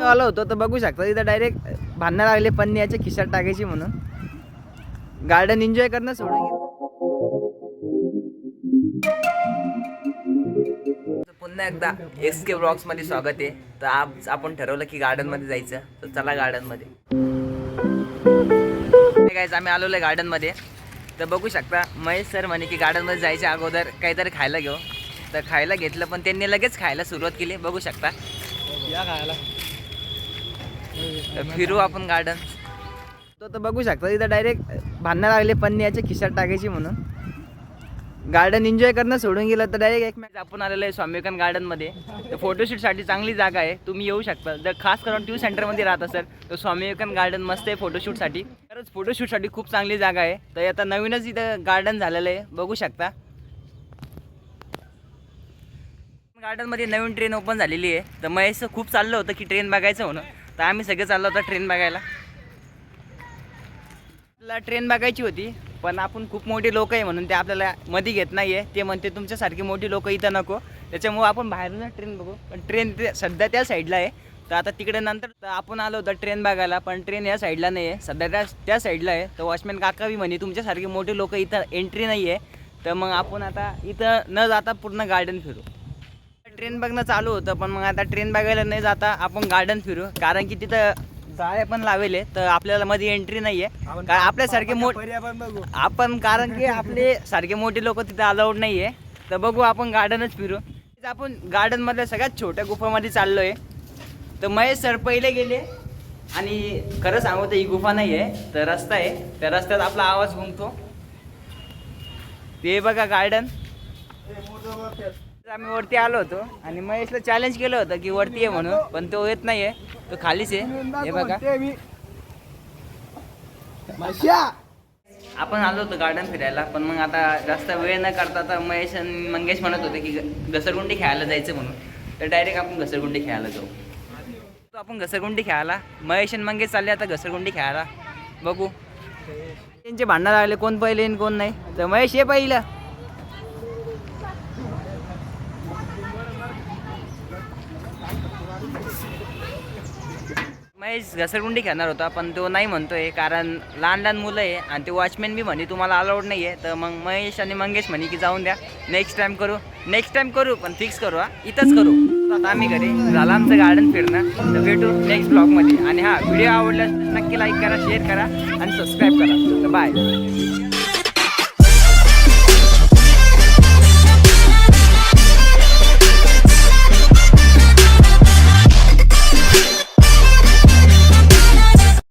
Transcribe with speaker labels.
Speaker 1: आलो होतो तर बघू शकता इथं डायरेक्ट भांडणं लागले पन्न्याच्या खिशात टाकायची म्हणून. गार्डन एन्जॉय करणं सोडून गेलं. पुन्हा एकदा SK ब्लॉग्स मध्ये स्वागत आहे. तर आज आपण ठरवलं की गार्डन मध्ये जायचं, तर चला गार्डन मध्ये. गाईज आम्ही आलेलो आहे गार्डन मध्ये. तर बघू शकता महेश सर म्हणे की गार्डन मध्ये जायच्या अगोदर काहीतरी खायला घेऊ. तर खायला घेतलं पण त्यांनी लगेच खायला सुरुवात केली. बघू शकता
Speaker 2: या खायला
Speaker 1: फिरू आपण गार्डन. तर बघू शकता इथं डायरेक्ट भांडणं लागले पन्न्याच्या खिशात टाकायची म्हणून. गार्डन एन्जॉय करणं सोडून गेलं तर डायरेक्ट एक मॅच आपण आलेलं आहे स्वामी विवेकानंद गार्डनमध्ये. तर फोटोशूटसाठी चांगली जागा आहे, तुम्ही येऊ शकता. जर खास करून ट्यू सेंटरमध्ये राहत असेल तर स्वामी विवेकानंद गार्डन मस्त आहे फोटोशूटसाठी. खरंच फोटोशूटसाठी खूप चांगली जागा आहे. तर आता नवीनच इथं गार्डन झालेलं आहे, बघू शकता. गार्डनमध्ये नवीन ट्रेन ओपन झालेली आहे. तर महेश खूप चाललं होतं की ट्रेन बघायचं म्हणून. तर आम्ही सगळे चाललो होतो ट्रेन बघायला. आपल्याला ट्रेन बघायची होती पण आपण खूप मोठी लोक आहे म्हणून ते आपल्याला मध्ये घेत नाही आहे. ते म्हणते तुमच्यासारखी मोठी लोक इथं नको, त्याच्यामुळं आपण बाहेरूनच ट्रेन बघू. पण ट्रेन सध्या त्या साईडला आहे. तर आता तिकडे नंतर तर आपण आलो होतो ट्रेन बघायला, पण ट्रेन या साईडला नाही आहे, सध्या त्या साईडला आहे. तर वॉचमॅन काका बी म्हणे तुमच्यासारखी मोठी लोक इथं एंट्री नाही आहे. तर मग आपण आता इथं न जाता पूर्ण गार्डन फिरू. ट्रेन बघणं चालू होतं पण मग आता ट्रेन बघायला नाही जाता आपण गार्डन फिरू, कारण की तिथं जाळ्या पण लावले. तर आपल्याला मध्ये एंट्री नाही आहे कारण आपल्यासारखे आपण कारण की आपले सारखे मोठे लोक तिथं अलाउड नाही आहे. तर बघू आपण गार्डनच फिरू. आपण गार्डनमधल्या सगळ्यात छोट्या गुफामध्ये चाललो आहे. तर महेश सर पहिले गेले आणि खरं सांगू तर ही गुफा नाही आहे, तर रस्ता आहे. त्या रस्त्यात आपला आवाज घुमतो. ते बघा गार्डन. आम्ही वरती आलो होतो आणि महेशला चॅलेंज केलं होतं की वरती आहे म्हणून, पण तो येत नाही आहे, तो खालीच आहे. हे बघा आपण आलो होतो गार्डन फिरायला. पण मग आता जास्त वेळ न करता आता महेश आणि मंगेश म्हणत होते की घसरगुंडी खेळायला जायचं म्हणून. तर डायरेक्ट आपण घसरगुंडी खेळायला जाऊ. तो आपण घसरगुंडी खेळायला महेश आणि मंगेश चालले आता घसरगुंडी खेळायला. बघू त्यांचे भांडणं लागले कोण पहिले आणि कोण नाही. तर महेश ये पहिलं. महेश घसरगुंडी खेळणार होता पण तो नाही म्हणतोय कारण लहान लहान मुलं आहे आणि ते वॉचमॅन बी म्हणे तुम्हाला अलाउड नाही आहे. तर मग महेश आणि मंगेश म्हणे की जाऊन द्या, नेक्स्ट टाइम करू पण फिक्स करू, इथंच करू. आता आम्ही घरी झालं आमचं गार्डन फिरणं. तर भेटू नेक्स्ट ब्लॉगमध्ये. आणि हा व्हिडिओ आवडल्यास नक्की लाईक करा, शेअर करा आणि सबस्क्राईब करा. तर बाय.